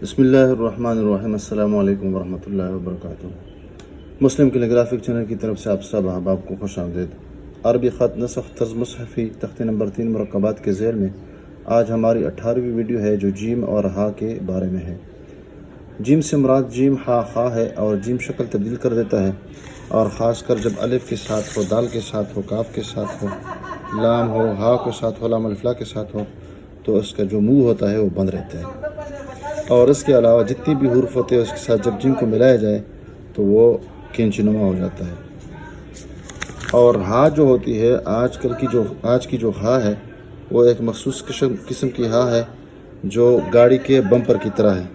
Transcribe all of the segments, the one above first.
بسم اللہ الرحمن الرحیم۔ السلام علیکم ورحمۃ اللہ وبرکاتہ۔ مسلم کیلیگرافک چینل کی طرف سے آپ سب احباب کو خوش آمدید۔ عربی خط نسخ طرز مصحفی تختی نمبر 3 مرکبات کے ذیل میں آج ہماری 18ویں ویڈیو ہے جو جیم اور ہا کے بارے میں ہے۔ جیم سے مراد جیم ہا خا ہے اور جیم شکل تبدیل کر دیتا ہے، اور خاص کر جب الف کے ساتھ ہو، دال کے ساتھ ہو، کاف کے ساتھ ہو، لام ہو، ہا کے ساتھ ہو، لام الفلا کے ساتھ ہو تو اس کا جو منہ ہوتا ہے وہ بند رہتا ہے، اور اس کے علاوہ جتنی بھی حروف ہوتے ہیں اس کے ساتھ جب جیم کو ملایا جائے تو وہ کینچی نما ہو جاتا ہے۔ اور ہا جو ہوتی ہے آج کی جو ہا ہے وہ ایک مخصوص قسم کی ہا ہے جو گاڑی کے بمپر کی طرح ہے۔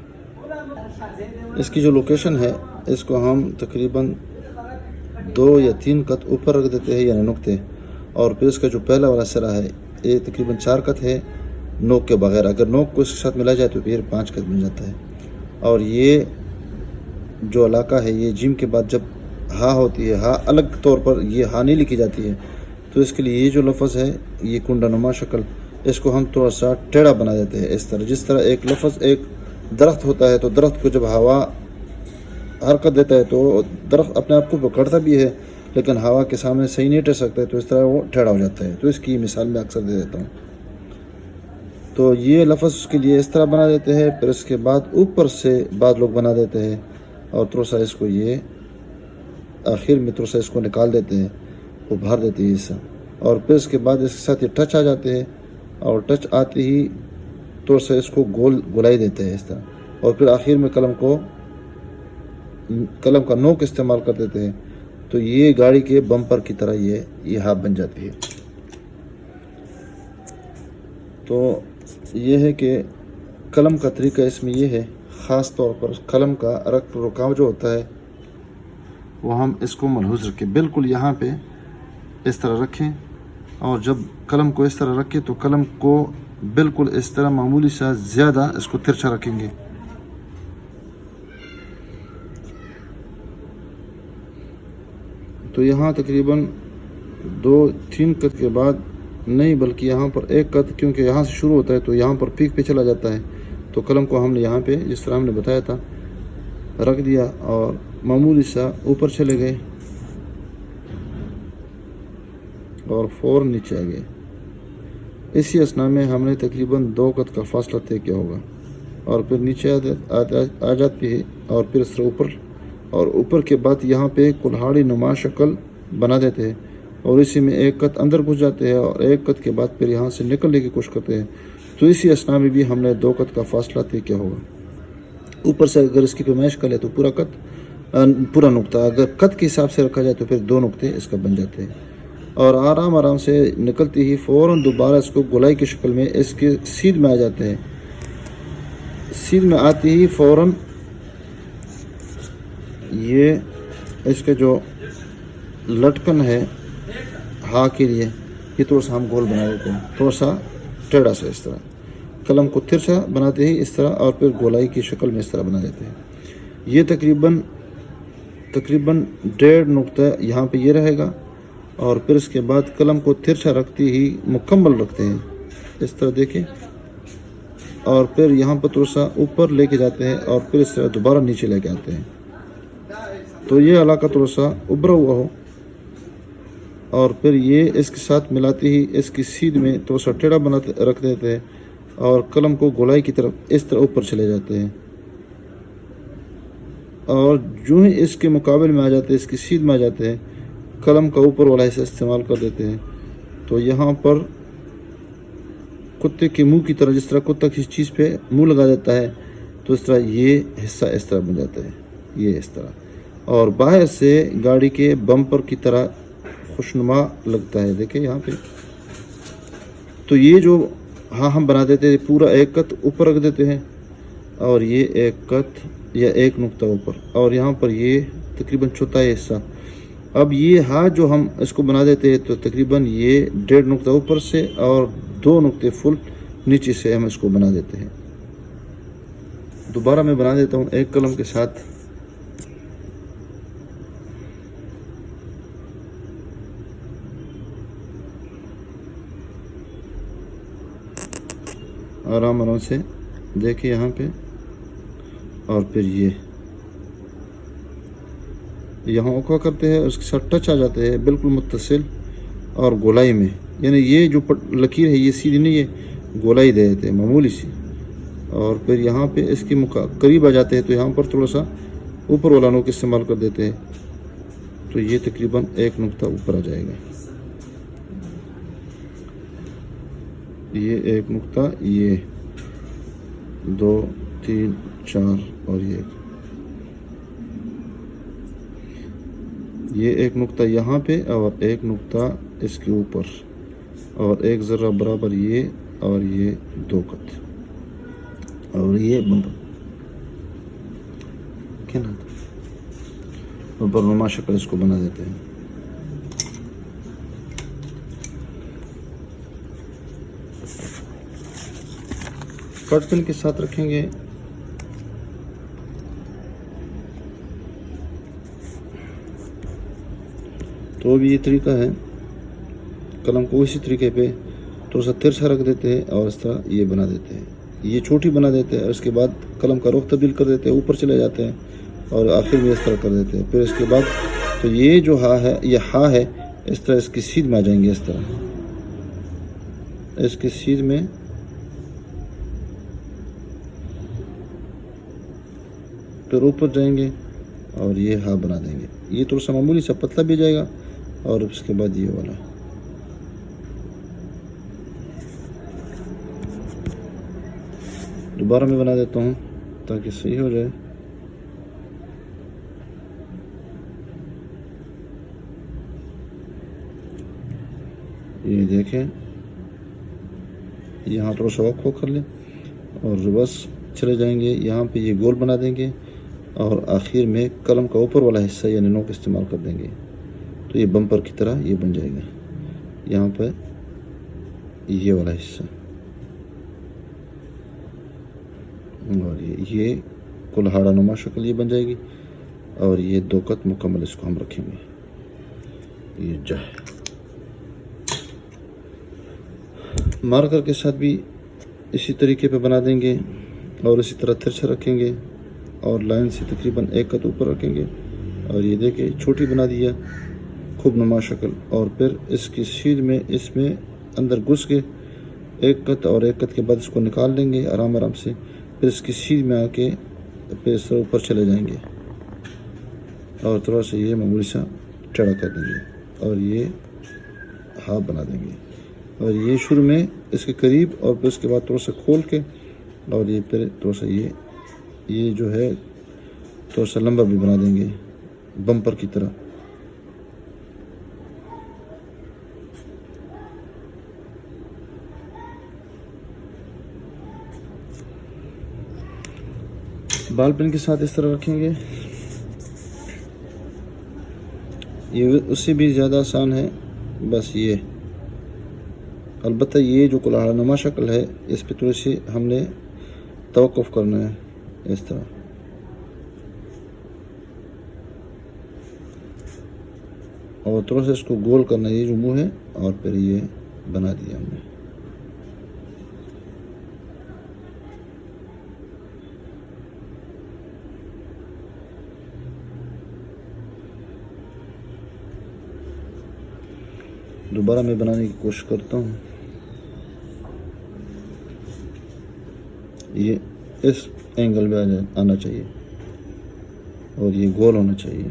اس کی جو لوکیشن ہے اس کو ہم تقریباً 2 یا 3 قط اوپر رکھ دیتے ہیں، یعنی نقطے، اور پھر اس کا جو پہلا والا سرا ہے یہ تقریباً 4 قط ہے نوک کے بغیر۔ اگر نوک کو اس کے ساتھ ملا جائے تو پھر 5 قط بن جاتا ہے۔ اور یہ جو علاقہ ہے یہ جیم کے بعد جب ہا ہوتی ہے، ہا الگ طور پر یہ ہا نہیں لکھی جاتی ہے، تو اس کے لیے یہ جو لفظ ہے یہ کنڈا نما شکل، اس کو ہم تھوڑا سا ٹیڑھا بنا دیتے ہیں، اس طرح جس طرح ایک لفظ ایک درخت ہوتا ہے تو درخت کو جب ہوا حرکت دیتا ہے تو درخت اپنے آپ کو پکڑتا بھی ہے لیکن ہوا کے سامنے صحیح نہیں ٹہ سکتا ہے، تو اس طرح وہ ٹیڑھا ہو جاتا ہے۔ تو اس کی مثال میں اکثر دے دیتا ہوں۔ تو یہ لفظ کے لیے اس طرح بنا دیتے ہیں، پھر اس کے بعد اوپر سے بعض لوگ بنا دیتے ہیں اور تھوڑا سا اس کو یہ آخر میں تھوڑا سا اس کو نکال دیتے ہیں، وہ بھر دیتے ہیں حصہ، اور پھر اس کے بعد اس کے ساتھ یہ ٹچ آ جاتے ہیں، اور ٹچ آتے ہی تھوڑا سا اس کو گولائی دیتے ہیں اس طرح، اور پھر آخر میں قلم کا نوک استعمال کر دیتے ہیں، تو یہ گاڑی کے بمپر کی طرح یہ ہا بن جاتی ہے۔ تو یہ ہے کہ قلم کا طریقہ اس میں یہ ہے، خاص طور پر قلم کا رکاو جو ہوتا ہے وہ ہم اس کو ملحوظ رکھیں، بالکل یہاں پہ اس طرح رکھیں، اور جب قلم کو اس طرح رکھیں تو قلم کو بالکل اس طرح معمولی سا زیادہ اس کو ترچھا رکھیں گے۔ تو یہاں تقریباً 2-3 قط کے بعد نہیں، بلکہ یہاں پر 1 قط، کیونکہ یہاں سے شروع ہوتا ہے تو یہاں پر پیک پہ چلا جاتا ہے، تو قلم کو ہم نے یہاں پہ جس طرح ہم نے بتایا تھا رکھ دیا اور معمولی سا اوپر چلے گئے اور فوراً نیچے آ گئے۔ اسی اسنا میں ہم نے تقریباً 2 قط کا فاصلہ طے کیا ہوگا، اور پھر نیچے آ جاتی ہے، اور پھر اس طرح اوپر کے بعد یہاں پہ کلہاڑی نما شکل بنا دیتے ہیں، اور اسی میں 1 قط اندر گھس جاتے ہیں، اور 1 قط کے بعد پھر یہاں سے نکلنے کی کوشش کرتے ہیں، تو اسی اسنا میں بھی ہم نے 2 قط کا فاصلہ طے کیا ہوگا۔ اوپر سے اگر اس کی پیمائش کر لے تو پورا نقطہ، اگر قط کے حساب سے رکھا جائے تو پھر 2 نقطے اس کا بن جاتے ہیں، اور آرام سے نکلتی ہی فوراً دوبارہ اس کو گولائی کی شکل میں اس کے سیدھ میں آ جاتے ہیں۔ سیدھ میں آتی ہی فوراً یہ اس کے جو لٹکن ہے ہا کے لیے یہ تھوڑا سا ہم گول بنا دیتے ہیں، تھوڑا سا ٹیڑھا سا، اس طرح قلم کو ترچھا بناتے ہی اس طرح، اور پھر گولائی کی شکل میں اس طرح بنا دیتے ہیں۔ یہ تقریباً 1.5 نقطہ یہاں پہ یہ رہے گا، اور پھر اس کے بعد قلم کو ترچھا رکھتے ہی مکمل رکھتے ہیں اس طرح، دیکھیں، اور پھر یہاں پر تھوڑا سا اوپر لے کے جاتے ہیں، اور پھر اس طرح دوبارہ نیچے لے کے آتے ہیں، تو یہ علاقہ تھوڑا سا ابھرا ہوا ہو، اور پھر یہ اس کے ساتھ ملاتے ہی اس کی سیدھ میں تھوڑا سا ٹیڑھا رکھ دیتے ہیں، اور قلم کو گولائی کی طرف اس طرح اوپر چلے جاتے ہیں، اور جو ہی اس کے مقابل میں آ جاتے ہیں، اس کی سیدھ میں آ جاتے ہیں، قلم کا اوپر والا حصہ استعمال کر دیتے ہیں، تو یہاں پر کتے کے منہ کی طرح، جس طرح کتا کسی چیز پہ منہ لگا دیتا ہے تو اس طرح یہ حصہ اس طرح بن جاتا ہے، یہ اس طرح، اور باہر سے گاڑی کے بمپر کی طرح خوشنما لگتا ہے، دیکھیں یہاں پہ۔ تو یہ جو ہم بنا دیتے ہیں، پورا 1 قط اوپر رکھ دیتے ہیں، اور یہ 1 قط یا 1 نقطہ اوپر، اور یہاں پر یہ تقریباً چوتھائی حصہ۔ اب یہ جو ہم اس کو بنا دیتے ہیں تو تقریباً یہ 1.5 نقطہ اوپر سے اور 2 نقطے فل نیچے سے ہم اس کو بنا دیتے ہیں۔ دوبارہ میں بنا دیتا ہوں ایک قلم کے ساتھ۔ آرام سے دیکھیں یہاں پہ اور پھر یہ یہاں اوکھا کرتے ہیں، اس کے ساتھ ٹچ آ جاتے ہیں بالکل متصل اور گولائی میں، یعنی یہ جو لکیر ہے یہ سیدھی نہیں، یہ گولائی دے دیتے ہیں معمولی سی، اور پھر یہاں پہ اس کے قریب آ جاتے ہیں تو یہاں پر تھوڑا سا اوپر والا نوک استعمال کر دیتے ہیں، تو یہ تقریباً 1 نقطہ اوپر آ جائے گا، یہ 1 نقطہ، یہ 2 3 4 اور یہ 1 نقطہ یہاں پہ اور 1 نقطہ اس کے اوپر، اور 1 ذرہ برابر یہ، اور یہ 2 قط، اور یہ بمپر نما شکل اس کو بنا دیتے ہیں۔ کٹ پن کے ساتھ رکھیں گے، تو بھی یہ طریقہ ہے، قلم کو اسی طریقے پہ تھوڑا سا ترچھا رکھ دیتے ہیں اور اس طرح یہ بنا دیتے ہیں، یہ چھوٹی بنا دیتے ہیں، اور اس کے بعد قلم کا رخ تبدیل کر دیتے ہیں، اوپر چلے جاتے ہیں اور آخر میں اس طرح کر دیتے ہیں، پھر اس کے بعد تو یہ جو ہا ہے، یہ ہا ہے، اس طرح اس کی سیدھ میں آ جائیں گے، اس طرح اس کی سیدھ میں پھر اوپر جائیں گے اور یہ ہا بنا دیں گے، یہ تھوڑا سا معمولی سا پتلا بھی جائے گا، اور اس کے بعد یہ والا دوبارہ میں بنا دیتا ہوں تاکہ صحیح ہو جائے۔ یہ دیکھیں، یہاں تھوڑا سا وقف کر لیں اور ریورس چلے جائیں گے، یہاں پہ یہ گول بنا دیں گے، اور آخر میں قلم کا اوپر والا حصہ یعنی نوک استعمال کر دیں گے، تو یہ بمپر کی طرح یہ بن جائے گا، یہاں پہ یہ والا حصہ، اور یہ کلہاڑا نما شکل یہ بن جائے گی، اور یہ 2 قط مکمل اس کو ہم رکھیں گے۔ یہ جائے مارکر کے ساتھ بھی اسی طریقے پہ بنا دیں گے، اور اسی طرح ترچھا رکھیں گے، اور لائن سے تقریباً 1 قط اوپر رکھیں گے، اور یہ دیکھیں چھوٹی بنا دیا خوب نما شکل، اور پھر اس کی سیدھ میں اس میں اندر گھس کے 1 قط اور 1 قط کے بعد اس کو نکال لیں گے آرام آرام سے، پھر اس کی سیدھ میں آ کے پھر اس طرح اوپر چلے جائیں گے، اور تھوڑا سا یہ معمولی سا ٹیڑھا کر دیں گے، اور یہ ہاف بنا دیں گے، اور یہ شروع میں اس کے قریب، اور پھر اس کے بعد تھوڑا سا کھول کے، اور یہ پھر تھوڑا سا یہ جو ہے تھوڑا سا لمبا بھی بنا دیں گے بمپر کی طرح۔ بال پین کے ساتھ اس طرح رکھیں گے، یہ اس سے بھی زیادہ آسان ہے، بس یہ البتہ یہ جو کلاڑا نما شکل ہے اس پہ تھوڑی سی ہم نے توقف کرنا ہے، اس طرح اور تھوڑا سا اس کو گول کرنا ہے، یہ جو منہ ہے، اور پھر یہ بنا دیا ہم نے۔ دوبارہ میں بنانے کی کوشش کرتا ہوں، یہ اس اینگل میں آنا چاہیے اور یہ گول ہونا چاہیے۔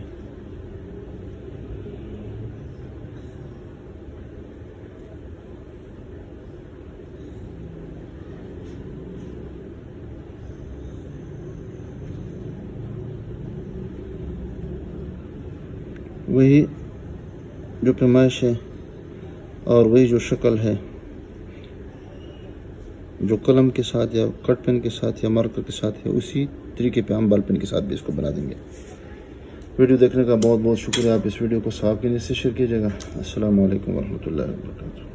وہی جو پیمائش ہے اور وہی جو شکل ہے جو قلم کے ساتھ یا کٹ پین کے ساتھ یا مارکر کے ساتھ ہے، اسی طریقے پہ ہم بال پین کے ساتھ بھی اس کو بنا دیں گے۔ ویڈیو دیکھنے کا بہت بہت شکریہ، آپ اس ویڈیو کو صاحب کے نیت سے شیئر کیجیے گا۔ السلام علیکم ورحمۃ اللہ وبرکاتہ۔